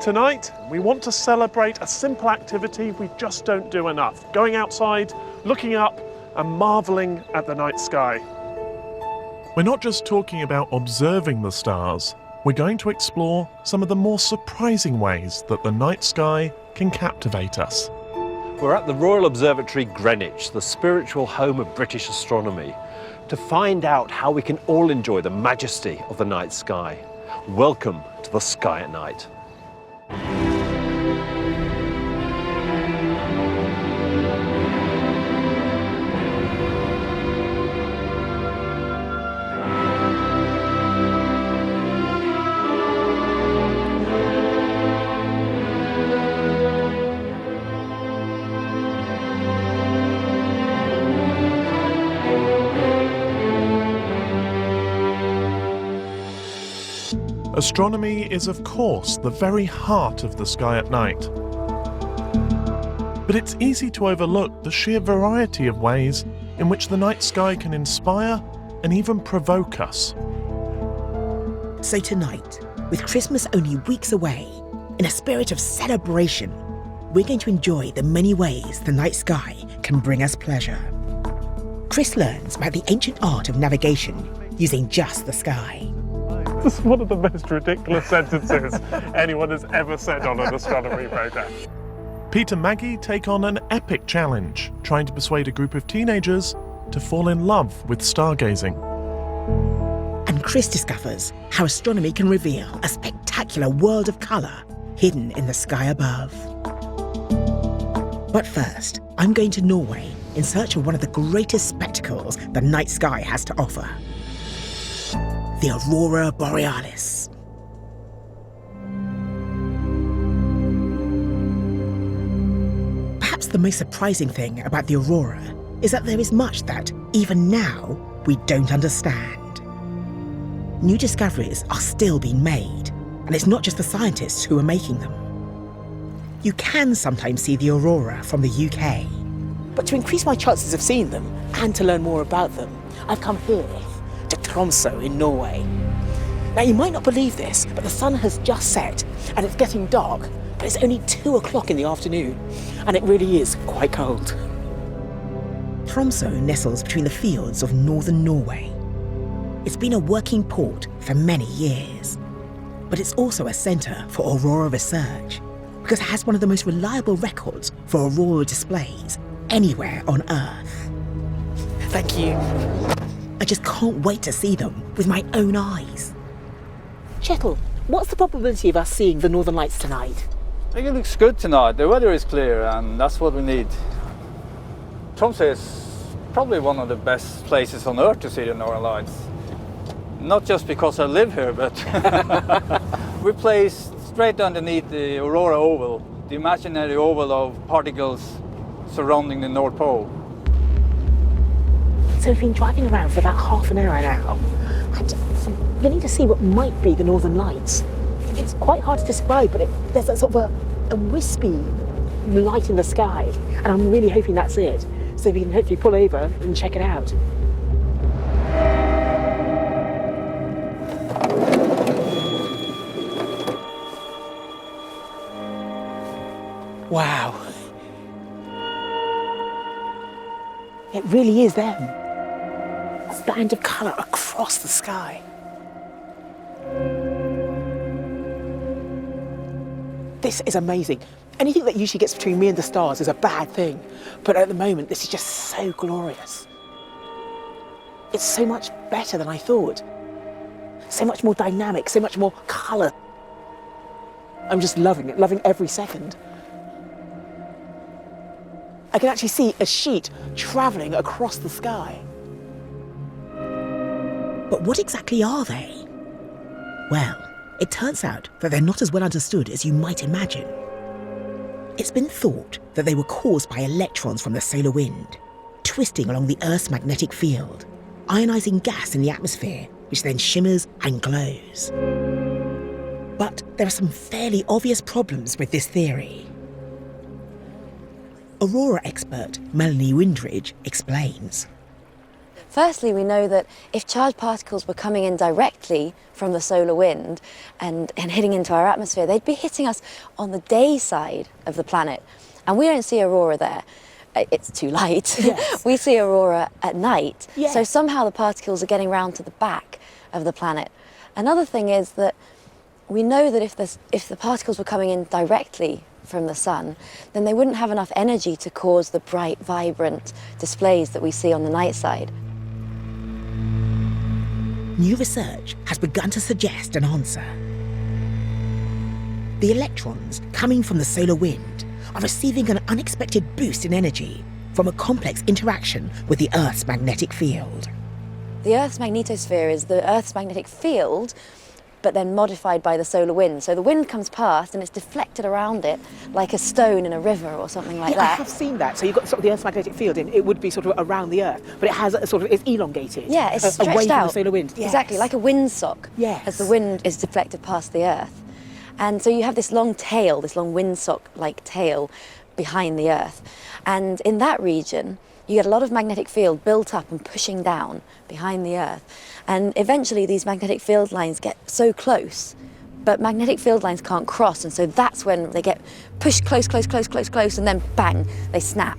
Tonight, we want to celebrate a simple activity we just don't do enough. Going outside, looking up and marvelling at the night sky. We're not just talking about observing the stars, we're going to explore some of the more surprising ways that the night sky can captivate us. We're at the Royal Observatory, Greenwich, the spiritual home of British astronomy, to find out how we can all enjoy the majesty of the night sky. Welcome to the Sky at Night. Astronomy is, of course, the very heart of the sky at night. But it's easy to overlook the sheer variety of ways in which the night sky can inspire and even provoke us. So tonight, with Christmas only weeks away, in a spirit of celebration, we're going to enjoy the many ways the night sky can bring us pleasure. Chris learns about the ancient art of navigation using just the sky. This is one of the most ridiculous sentences anyone has ever said on an astronomy programme. Pete and Maggie take on an epic challenge, trying to persuade a group of teenagers to fall in love with stargazing. And Chris discovers how astronomy can reveal a spectacular world of colour hidden in the sky above. But first, I'm going to Norway in search of one of the greatest spectacles the night sky has to offer. The Aurora Borealis. Perhaps the most surprising thing about the aurora is that there is much that, even now, we don't understand. New discoveries are still being made, and it's not just the scientists who are making them. You can sometimes see the aurora from the UK. But to increase my chances of seeing them, and to learn more about them, I've come here to Tromsø in Norway. Now you might not believe this, but the sun has just set and it's getting dark, but it's only 2 o'clock in the afternoon and it really is quite cold. Tromsø nestles between the fields of northern Norway. It's been a working port for many years, but it's also a centre for aurora research because it has one of the most reliable records for aurora displays anywhere on Earth. Thank you. I just can't wait to see them with my own eyes. Kjetil, what's the probability of us seeing the Northern Lights tonight? I think it looks good tonight. The weather is clear and that's what we need. Tromsø is probably one of the best places on Earth to see the Northern Lights. Not just because I live here, but we're placed straight underneath the Aurora Oval, the imaginary oval of particles surrounding the North Pole. So we've been driving around for about half an hour now, and I'm beginning to see what might be the Northern Lights. It's quite hard to describe, but there's that sort of a wispy light in the sky, and I'm really hoping that's it, so we can hopefully pull over and check it out. Wow. It really is them. A band of colour across the sky. This is amazing. Anything that usually gets between me and the stars is a bad thing, but at the moment this is just so glorious. It's so much better than I thought. So much more dynamic, so much more colour. I'm just loving it, loving every second. I can actually see a sheet travelling across the sky. But what exactly are they? Well, it turns out that they're not as well understood as you might imagine. It's been thought that they were caused by electrons from the solar wind, twisting along the Earth's magnetic field, ionising gas in the atmosphere, which then shimmers and glows. But there are some fairly obvious problems with this theory. Aurora expert Melanie Windridge explains. Firstly, we know that if charged particles were coming in directly from the solar wind and hitting into our atmosphere, they'd be hitting us on the day side of the planet. And we don't see aurora there. It's too light. Yes. We see aurora at night. Yes. So somehow the particles are getting round to the back of the planet. Another thing is that we know that if the particles were coming in directly from the sun, then they wouldn't have enough energy to cause the bright, vibrant displays that we see on the night side. New research has begun to suggest an answer. The electrons coming from the solar wind are receiving an unexpected boost in energy from a complex interaction with the Earth's magnetic field. The Earth's magnetosphere is the Earth's magnetic field, but then modified by the solar wind. So the wind comes past and it's deflected around it like a stone in a river or something like Yeah, I that. have seen that. So you've got sort of the Earth's magnetic field, and it would be sort of around the Earth, but it has a sort of, it's elongated. Yeah, it's stretched away out. from the solar wind. Yes. Exactly, like a windsock. Yes. As the wind is deflected past the Earth. And so you have this long tail, this long windsock-like tail behind the Earth. And in that region, you get a lot of magnetic field built up and pushing down behind the Earth. And eventually these magnetic field lines get so close, but magnetic field lines can't cross, and so that's when they get pushed close, and then bang, they snap.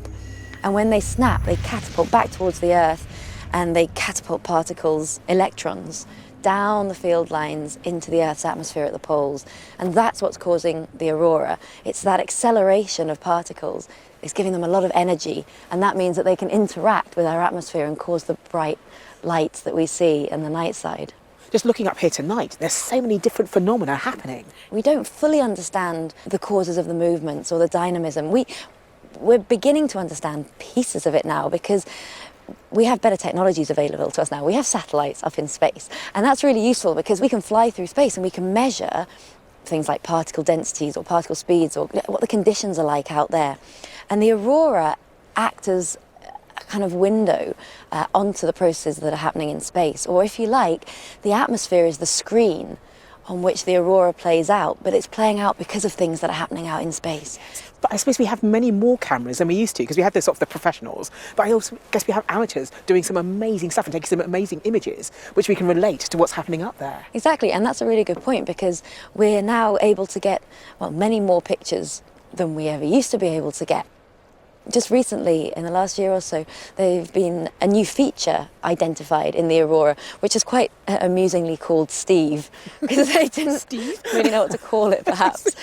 And when they snap, they catapult back towards the Earth, and they catapult particles, electrons, down the field lines into the Earth's atmosphere at the poles. And that's what's causing the aurora. It's that acceleration of particles. It's giving them a lot of energy, and that means that they can interact with our atmosphere and cause the bright lights that we see in the night side. Just looking up here tonight, there's so many different phenomena happening. We don't fully understand the causes of the movements or the dynamism. We're beginning to understand pieces of it now because we have better technologies available to us now. We have satellites up in space, and that's really useful because we can fly through space and we can measure things like particle densities or particle speeds or what the conditions are like out there. And the aurora acts as a kind of window onto the processes that are happening in space. Or if you like, the atmosphere is the screen on which the aurora plays out, but it's playing out because of things that are happening out in space. But I suppose we have many more cameras than we used to, because we have sort of the professionals, but I also guess we have amateurs doing some amazing stuff and taking some amazing images, which we can relate to what's happening up there. Exactly, and that's a really good point, because we're now able to get, well, many more pictures than we ever used to be able to get. Just recently, in the last year or so, there's been a new feature identified in the aurora, which is quite amusingly called Steve, because they didn't really know what to call it, perhaps.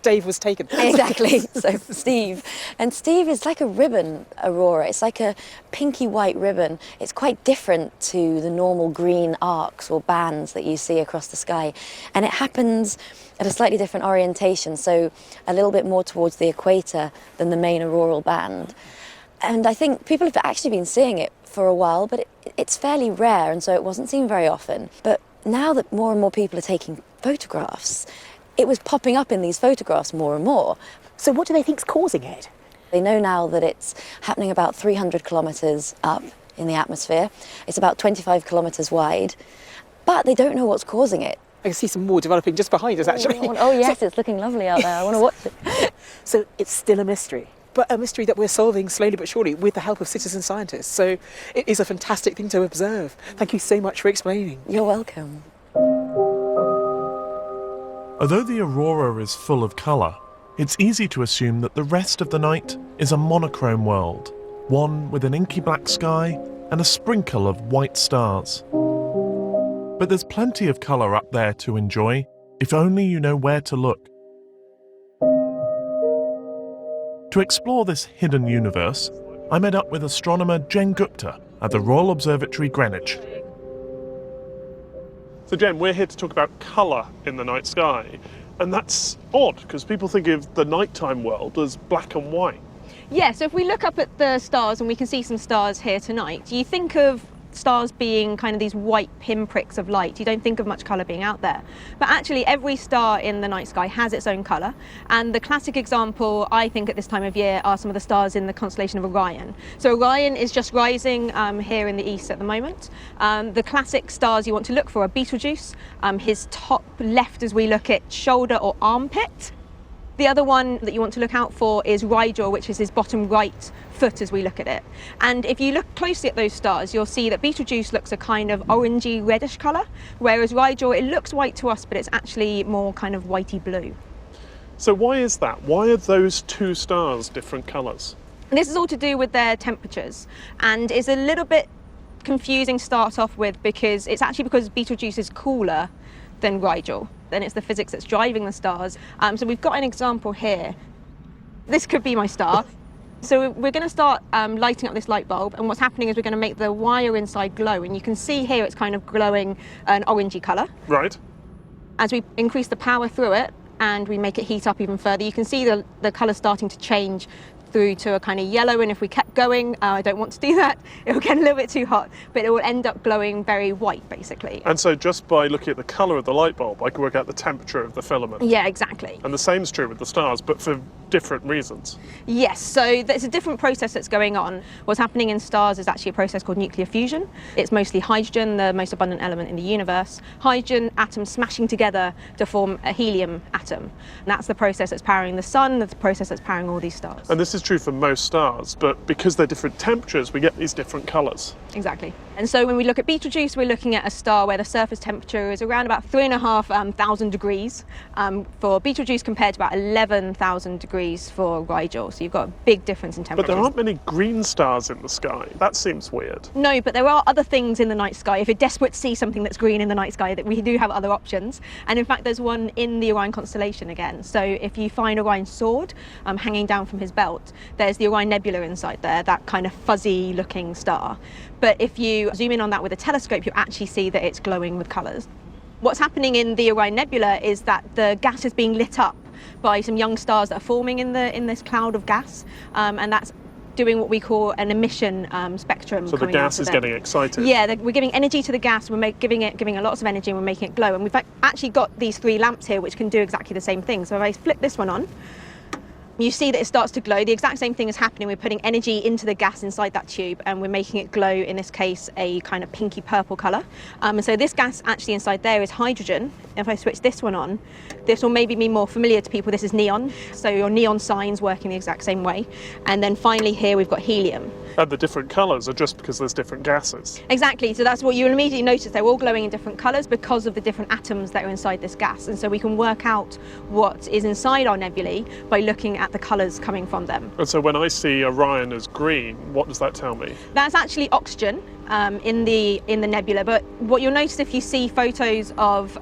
Dave was taken. Exactly, so Steve. And Steve is like a ribbon aurora. It's like a pinky white ribbon. It's quite different to the normal green arcs or bands that you see across the sky. And it happens at a slightly different orientation, so a little bit more towards the equator than the main auroral band. And I think people have actually been seeing it for a while, but it's fairly rare, and so it wasn't seen very often. But now that more and more people are taking photographs, it was popping up in these photographs more and more. So what do they think's causing it? They know now that it's happening about 300 kilometres up in the atmosphere. It's about 25 kilometres wide, but they don't know what's causing it. I can see some more developing just behind us, actually. Oh yes, it's looking lovely out there. I want to watch it. So it's still a mystery, but a mystery that we're solving slowly but surely with the help of citizen scientists. So it is a fantastic thing to observe. Thank you so much for explaining. You're welcome. Although the aurora is full of colour, it's easy to assume that the rest of the night is a monochrome world, one with an inky black sky and a sprinkle of white stars. But there's plenty of colour up there to enjoy, if only you know where to look. To explore this hidden universe, I met up with astronomer Jen Gupta at the Royal Observatory, Greenwich. So Jen, we're here to talk about colour in the night sky, and that's odd because people think of the nighttime world as black and white. Yeah, so if we look up at the stars, and we can see some stars here tonight, you think of stars being kind of these white pinpricks of light. You don't think of much colour being out there. But actually every star in the night sky has its own colour, and the classic example I think at this time of year are some of the stars in the constellation of Orion. So Orion is just rising here in the east at the moment. The classic stars you want to look for are Betelgeuse, his top left as we look at shoulder or armpit, The other one that you want to look out for is Rigel, which is his bottom right foot as we look at it. And if you look closely at those stars, you'll see that Betelgeuse looks a kind of orangey reddish colour, whereas Rigel, it looks white to us, but it's actually more kind of whitey blue. So why is that? Why are those two stars different colours? And this is all to do with their temperatures, and it's a little bit confusing to start off with because it's actually because Betelgeuse is cooler than Rigel. Then it's the physics that's driving the stars. So we've got an example here. This could be my star. So we're going to start lighting up this light bulb, and what's happening is we're going to make the wire inside glow, and you can see here it's kind of glowing an orangey colour. Right. As we increase the power through it and we make it heat up even further, you can see the colour starting to change through to a kind of yellow, and if we kept going, I don't want to do that, it will get a little bit too hot, but it will end up glowing very white basically. And so just by looking at the colour of the light bulb, I can work out the temperature of the filament. Yeah, exactly. And the same is true with the stars, but for different reasons. Yes, so there's a different process that's going on. What's happening in stars is actually a process called nuclear fusion. It's mostly hydrogen, the most abundant element in the universe. Hydrogen atoms smashing together to form a helium atom. And that's the process that's powering the sun, that's the process that's powering all these stars. And this is true for most stars, but because they're different temperatures, we get these different colours. Exactly. And so when we look at Betelgeuse, we're looking at a star where the surface temperature is around about 3,500 degrees for Betelgeuse compared to about 11,000 degrees for Rigel. So you've got a big difference in temperature. But there aren't many green stars in the sky. That seems weird. No, but there are other things in the night sky. If you're desperate to see something that's green in the night sky, that we do have other options. And in fact, there's one in the Orion constellation again. So if you find Orion's sword hanging down from his belt, there's the Orion Nebula inside there, that kind of fuzzy looking star. But if you zoom in on that with a telescope, you actually see that it's glowing with colours. What's happening in the Orion Nebula is that the gas is being lit up by some young stars that are forming in this cloud of gas, and that's doing what we call an emission spectrum. So the gas is getting excited. Yeah, we're giving energy to the gas, we're giving it lots of energy, and we're making it glow. And we've actually got these 3 lamps here which can do exactly the same thing. So if I flip this one on, you see that it starts to glow. The exact same thing is happening. We're putting energy into the gas inside that tube, and we're making it glow, in this case, a kind of pinky purple colour. And so this gas actually inside there is hydrogen. If I switch this one on, this will maybe be more familiar to people. This is neon. So your neon signs working the exact same way. And then finally here we've got helium. And the different colours are just because there's different gases. Exactly, so that's what you'll immediately notice. They're all glowing in different colours because of the different atoms that are inside this gas. And so we can work out what is inside our nebulae by looking at the colours coming from them. And so when I see Orion as green, what does that tell me? That's actually oxygen in the nebula, but what you'll notice if you see photos of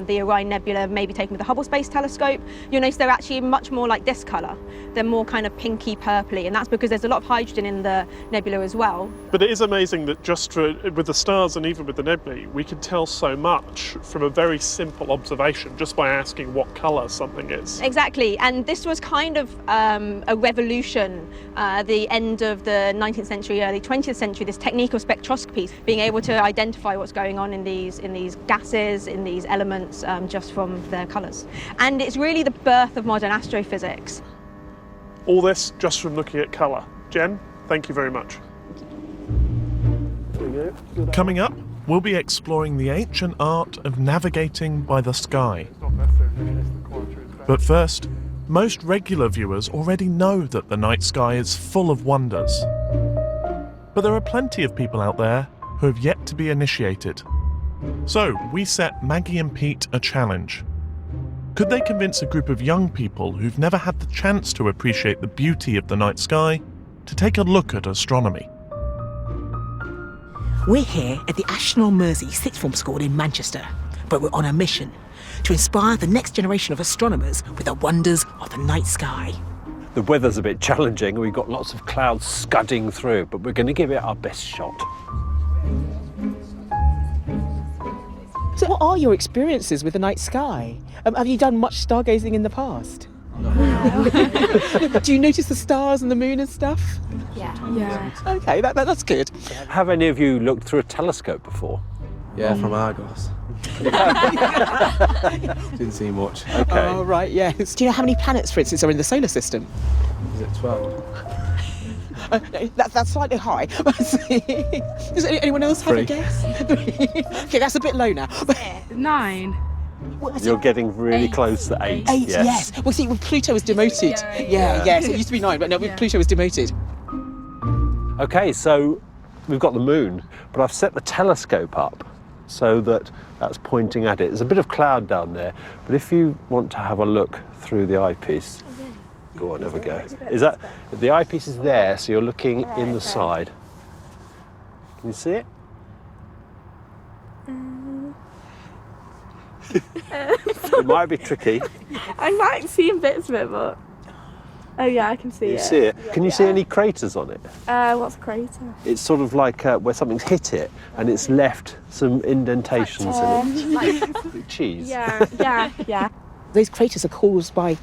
the Orion Nebula, maybe taken with the Hubble Space Telescope, you'll notice they're actually much more like this colour. They're more kind of pinky purpley, and that's because there's a lot of hydrogen in the nebula as well. But it is amazing that just with the stars and even with the nebulae, we can tell so much from a very simple observation just by asking what colour something is. Exactly, and this was kind of a revolution at the end of the 19th century, early 20th century, this technique of spectroscopy, being able to identify what's going on in these gases, in these elements, just from their colours. And it's really the birth of modern astrophysics. All this just from looking at colour. Jen, thank you very much. Coming up, we'll be exploring the ancient art of navigating by the sky. But first, most regular viewers already know that the night sky is full of wonders. But there are plenty of people out there who have yet to be initiated. So we set Maggie and Pete a challenge. Could they convince a group of young people who've never had the chance to appreciate the beauty of the night sky to take a look at astronomy? We're here at the 𝐻𝑢𝑏𝑏𝑙𝑒 Sixth Form School in Manchester, but we're on a mission to inspire the next generation of astronomers with the wonders of the night sky. The weather's a bit challenging, we've got lots of clouds scudding through, but we're going to give it our best shot. So what are your experiences with the night sky? Have you done much stargazing in the past? No. Do you notice the stars and the moon and stuff? Yeah. Okay, that's good. Have any of you looked through a telescope before? Yeah, from Argos. Didn't see much. Okay. Oh, right, yes. Do you know how many planets, for instance, are in the solar system? Is it 12? That's slightly high. Does anyone else have a 3. guess? Okay, that's a bit low now. 9. You're getting really close to 8. 8, yes. Well, see, when Pluto was demoted. Yeah. So it used to be 9, but no, Pluto was demoted. Okay, so we've got the moon, but I've set the telescope up so that that's pointing at it. There's a bit of cloud down there, but if you want to have a look through the eyepiece, go on, have a go. Is that, the eyepiece is there, so you're looking in the side. Can you see it? It might be tricky. I might see bits of it, but... Oh yeah, I can see it. You see it? Can you see any craters on it? What's a crater? It's sort of like where something's hit it and it's left some indentations in it. Cheese. Yeah. Those craters are caused by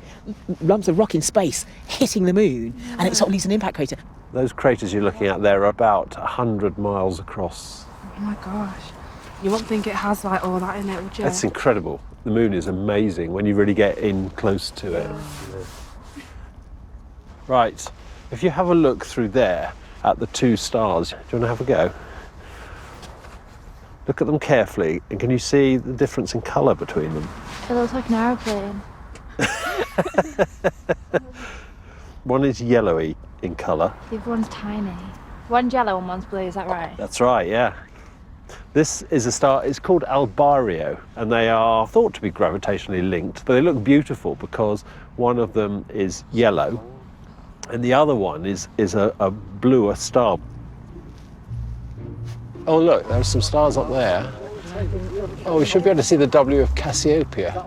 lumps of rock in space hitting the moon, and it sort of leaves an impact crater. Those craters you're looking at there are about 100 miles across. Oh my gosh. You wouldn't think it has like all that in it, would you? That's incredible. The moon is amazing when you really get in close to it. Right, if you have a look through there at the 2 stars, do you want to have a go? Look at them carefully, and can you see the difference in colour between them? It looks like an aeroplane. One is yellowy in colour. The other one's tiny. One's yellow and one's blue, is that right? That's right, yeah. This is a star, it's called 𝑎𝑙, and they are thought to be gravitationally linked, but they look beautiful because one of them is yellow and the other one is a bluer star. Oh look, there's some stars up there. Oh, we should be able to see the W of Cassiopeia.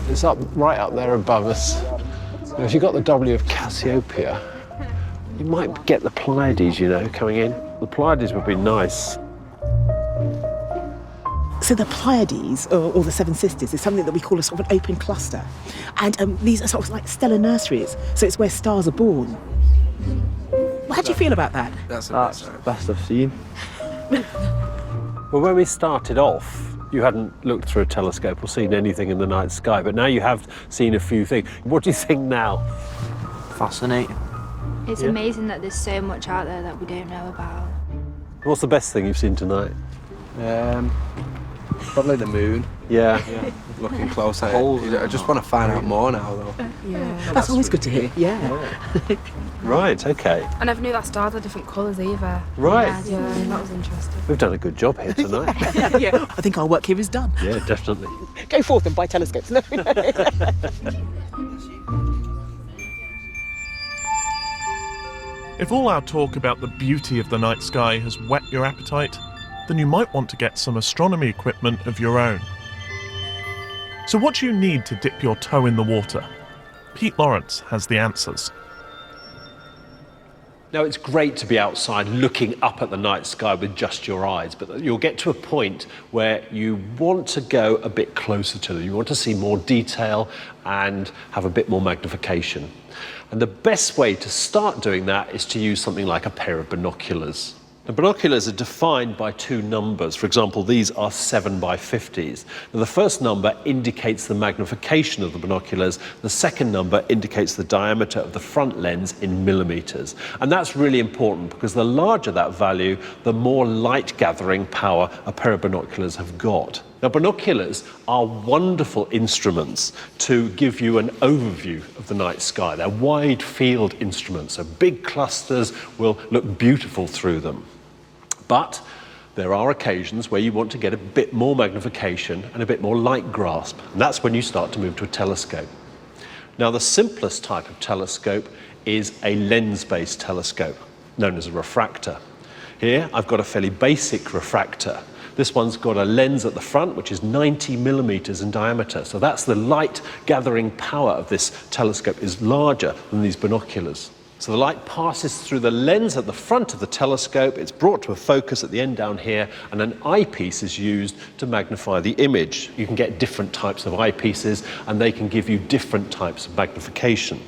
It's right up there above us. Now, if you've got the W of Cassiopeia, you might get the Pleiades, you know, coming in. The Pleiades would be nice. So the Pleiades, or the Seven Sisters, is something that we call a sort of an open cluster. And these are sort of like stellar nurseries, so it's where stars are born. How do you feel about that? That's That's the best I've seen. Well, when we started off, you hadn't looked through a telescope or seen anything in the night sky, but now you have seen a few things. What do you think now? Fascinating. It's amazing that there's so much out there that we don't know about. What's the best thing you've seen tonight? Probably the moon. Yeah. Looking closer. I just want to find out more now, though. That's always good to hear. Yeah. Right, okay. I never knew that stars had different colours either. Right. Yeah, that was interesting. We've done a good job here tonight. Yeah. I think our work here is done. Yeah, definitely. Go forth and buy telescopes. No. If all our talk about the beauty of the night sky has whet your appetite, then you might want to get some astronomy equipment of your own. So what do you need to dip your toe in the water? Pete Lawrence has the answers. Now, it's great to be outside looking up at the night sky with just your eyes, but you'll get to a point where you want to go a bit closer to them. You want to see more detail and have a bit more magnification. And the best way to start doing that is to use something like a pair of binoculars. The binoculars are defined by 2 numbers. For example, these are 7 by 50s. Now, the first number indicates the magnification of the binoculars. The second number indicates the diameter of the front lens in millimeters. And that's really important because the larger that value, the more light gathering power a pair of binoculars have got. Now, binoculars are wonderful instruments to give you an overview of the night sky. They're wide field instruments, so big clusters will look beautiful through them. But there are occasions where you want to get a bit more magnification and a bit more light grasp, and that's when you start to move to a telescope. Now, the simplest type of telescope is a lens-based telescope, known as a refractor. Here, I've got a fairly basic refractor. This one's got a lens at the front, which is 90 millimeters in diameter. So that's the light gathering power of this telescope is larger than these binoculars. So the light passes through the lens at the front of the telescope, it's brought to a focus at the end down here, and an eyepiece is used to magnify the image. You can get different types of eyepieces, and they can give you different types of magnification.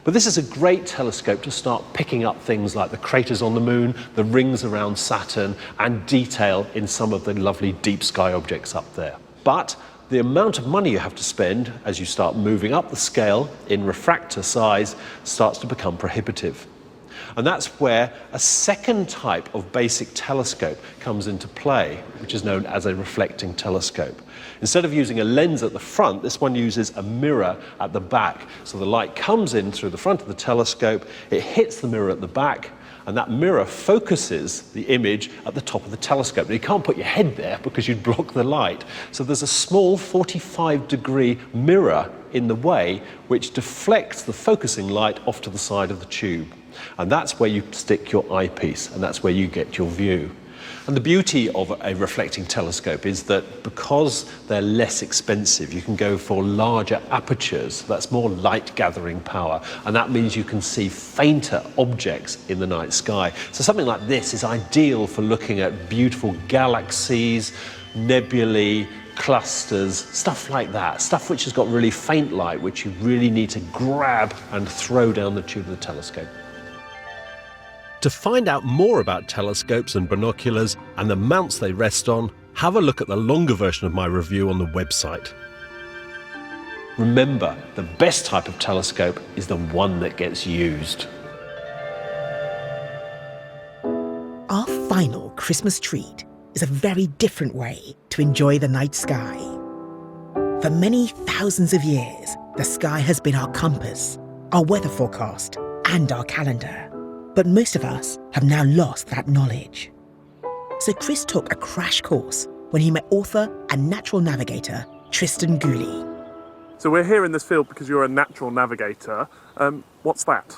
But this is a great telescope to start picking up things like the craters on the moon, the rings around Saturn, and detail in some of the lovely deep sky objects up there. But the amount of money you have to spend as you start moving up the scale in refractor size starts to become prohibitive. And that's where a second type of basic telescope comes into play, which is known as a reflecting telescope. Instead of using a lens at the front, this one uses a mirror at the back. So the light comes in through the front of the telescope, it hits the mirror at the back, and that mirror focuses the image at the top of the telescope. Now, you can't put your head there because you'd block the light. So there's a small 45-degree mirror in the way which deflects the focusing light off to the side of the tube. And that's where you stick your eyepiece, and that's where you get your view. And the beauty of a reflecting telescope is that because they're less expensive, you can go for larger apertures. That's more light gathering power, and that means you can see fainter objects in the night sky. So something like this is ideal for looking at beautiful galaxies, nebulae, clusters, stuff like that, stuff which has got really faint light, which you really need to grab and throw down the tube of the telescope. To find out more about telescopes and binoculars and the mounts they rest on, have a look at the longer version of my review on the website. Remember, the best type of telescope is the one that gets used. Our final Christmas treat is a very different way to enjoy the night sky. For many thousands of years, the sky has been our compass, our weather forecast, and our calendar. But most of us have now lost that knowledge. So Chris took a crash course when he met author and natural navigator Tristan Gooley. So we're here in this field because you're a natural navigator. What's that?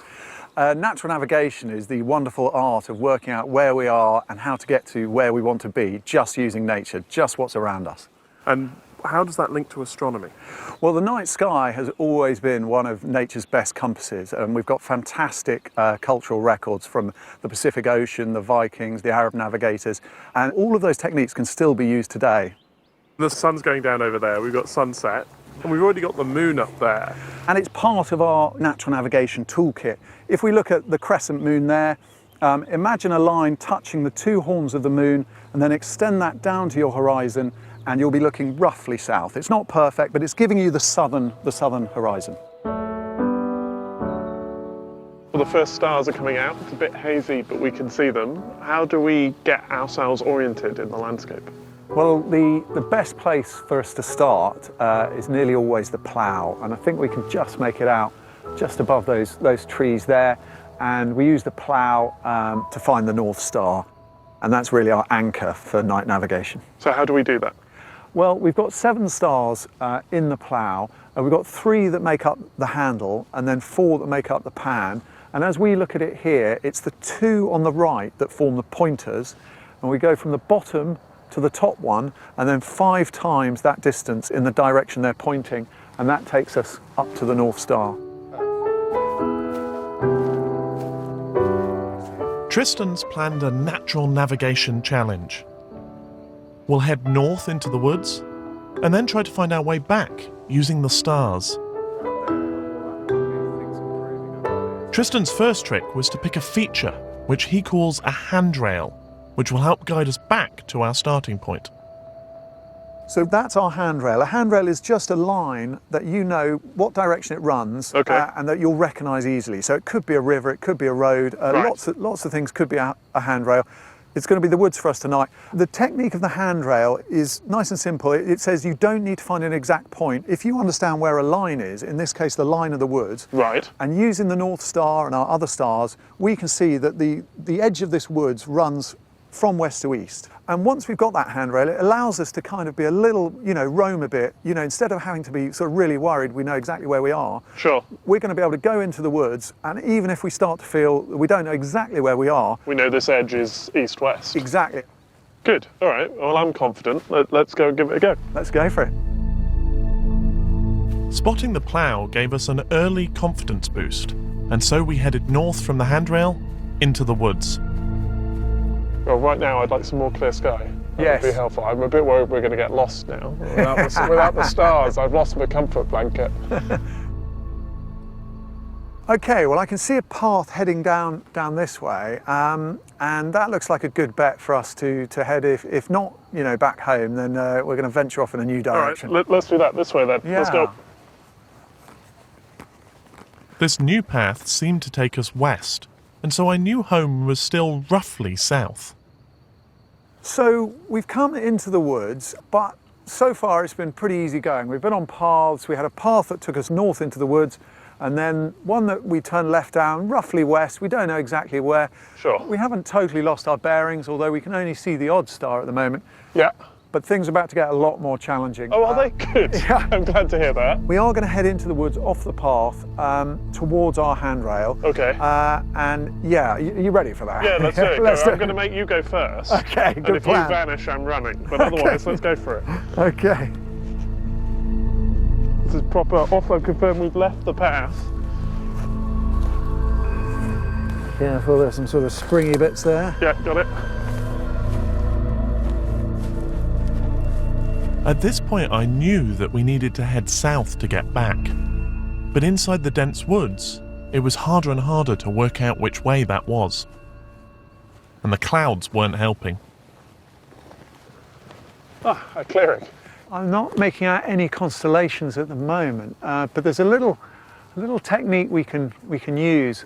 Natural navigation is the wonderful art of working out where we are and how to get to where we want to be, just using nature, just what's around us. And how does that link to astronomy? Well, the night sky has always been one of nature's best compasses, and we've got fantastic cultural records from the Pacific Ocean, the Vikings, the Arab navigators, and all of those techniques can still be used today. The sun's going down over there, we've got sunset, and we've already got the moon up there. And it's part of our natural navigation toolkit. If we look at the crescent moon there, imagine a line touching the two horns of the moon and then extend that down to your horizon, and you'll be looking roughly south. It's not perfect, but it's giving you the southern horizon. Well, the first stars are coming out. It's a bit hazy, but we can see them. How do we get ourselves oriented in the landscape? Well, the best place for us to start is nearly always the plough, and I think we can just make it out just above those trees there, and we use the plough to find the North Star, and that's really our anchor for night navigation. So how do we do that? Well, we've got 7 stars in the plough, and we've got 3 that make up the handle, and then 4 that make up the pan. And as we look at it here, it's the 2 on the right that form the pointers, and we go from the bottom to the top one, and then 5 times that distance in the direction they're pointing, and that takes us up to the North Star. Tristan's planned a natural navigation challenge. We'll head north into the woods and then try to find our way back using the stars. Tristan's first trick was to pick a feature which he calls a handrail, which will help guide us back to our starting point. So that's our handrail. A handrail is just a line that you know what direction it runs, and that you'll recognise easily. So it could be a river, it could be a road, lots of things could be a handrail. It's going to be the woods for us tonight. The technique of the handrail is nice and simple. It says you don't need to find an exact point. If you understand where a line is, in this case the line of the woods, and using the North Star and our other stars, we can see that the edge of this woods runs from west to east. And once we've got that handrail, it allows us to kind of be a little, roam a bit. Instead of having to be sort of really worried we know exactly where we are, we're going to be able to go into the woods, and even if we start to feel we don't know exactly where we are, we know this edge is east-west. Exactly. Good. All right. Well, I'm confident. Let's go and give it a go. Let's go for it. Spotting the plough gave us an early confidence boost, and so we headed north from the handrail into the woods. Well, right now I'd like some more clear sky. That would be helpful. I'm a bit worried we're going to get lost now. Without the stars, I've lost my comfort blanket. Okay, well I can see a path heading down this way, and that looks like a good bet for us to head. If not, back home, then we're going to venture off in a new direction. All right, let's do that this way then. Yeah. Let's go. This new path seemed to take us west, and so I knew home was still roughly south. So we've come into the woods, but so far it's been pretty easy going. We've been on paths. We had a path that took us north into the woods, and then one that we turned left down, roughly west. We don't know exactly where. Sure. We haven't totally lost our bearings, although we can only see the odd star at the moment. Yeah. But things are about to get a lot more challenging. Oh, are they? Good. Yeah. I'm glad to hear that. We are going to head into the woods off the path towards our handrail. Okay. And yeah, you ready for that? Yeah, let's do it. Let's do I'm going to make you go first. Okay, and good if plan. you vanish, I'm running. But otherwise, let's go for it. Okay. This is proper off. I've confirmed we've left the path. Careful, there's some sort of springy bits there. Yeah, got it. At this point, I knew that we needed to head south to get back. But inside the dense woods, it was harder and harder to work out which way that was. And the clouds weren't helping. Ah, a clearing. I'm not making out any constellations at the moment, but there's a little technique we can use.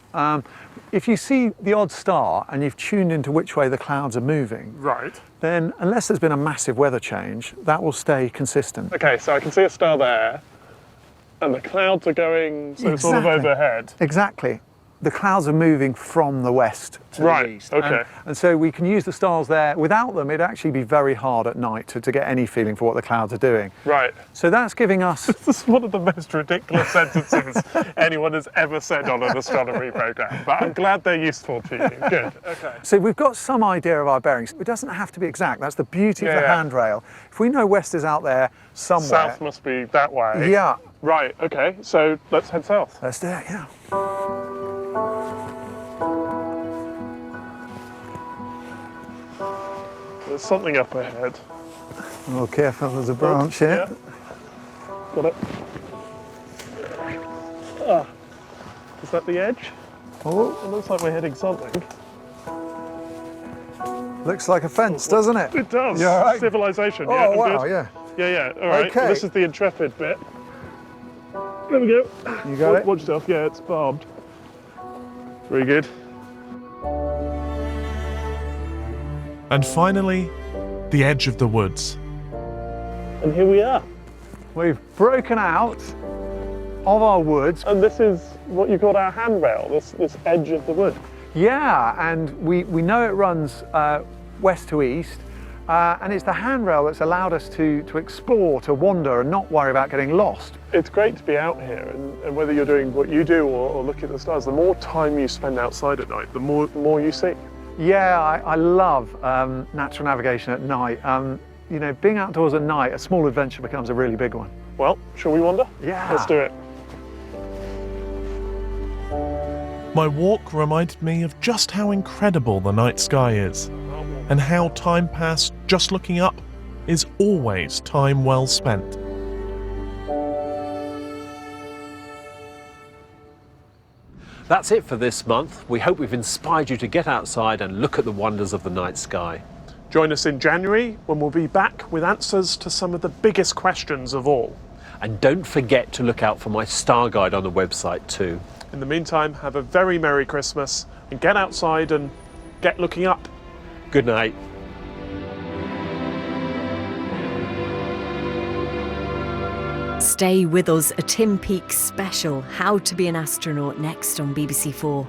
If you see the odd star and you've tuned into which way the clouds are moving, Right. then unless there's been a massive weather change, that will stay consistent. Okay, so I can see a star there, and the clouds are going sort of overhead. Exactly. The clouds are moving from the west to the east. Okay. And so we can use the stars there. Without them, it'd actually be very hard at night to get any feeling for what the clouds are doing. Right. So that's giving us... This is one of the most ridiculous sentences anyone has ever said on an astronomy programme, but I'm glad they're useful to you. Good. Okay. So we've got some idea of our bearings. It doesn't have to be exact. That's the beauty of the handrail. If we know west is out there somewhere... South must be that way. Yeah. Right, okay, so let's head south. Let's do it, yeah. There's something up ahead. Oh, careful, there's a branch here. Yeah. Got it. Ah, is that the edge? Oh. It looks like we're hitting something. Looks like a fence, doesn't it? It does. You all right? Civilization. Oh, yeah, I'm wow, good. yeah. Yeah, all right. Okay. Well, this is the intrepid bit. There we go. You got it? Watch yourself. Yeah, it's barbed. Very good. And finally, the edge of the woods. And here we are. We've broken out of our woods. And this is what you call our handrail, this edge of the wood. Yeah, and we know it runs west to east, and it's the handrail that's allowed us to explore, to wander, and not worry about getting lost. It's great to be out here, and whether you're doing what you do or looking at the stars, the more time you spend outside at night, the more you see. Yeah, I love natural navigation at night. You know, being outdoors at night, a small adventure becomes a really big one. Well, shall we wander? Yeah. Let's do it. My walk reminded me of just how incredible the night sky is, and how time passed just looking up is always time well spent. That's it for this month. We hope we've inspired you to get outside and look at the wonders of the night sky. Join us in January when we'll be back with answers to some of the biggest questions of all. And don't forget to look out for my star guide on the website too. In the meantime, have a very Merry Christmas and get outside and get looking up. Good night. Stay with us, a Tim Peake special, How to Be an Astronaut, next on BBC4.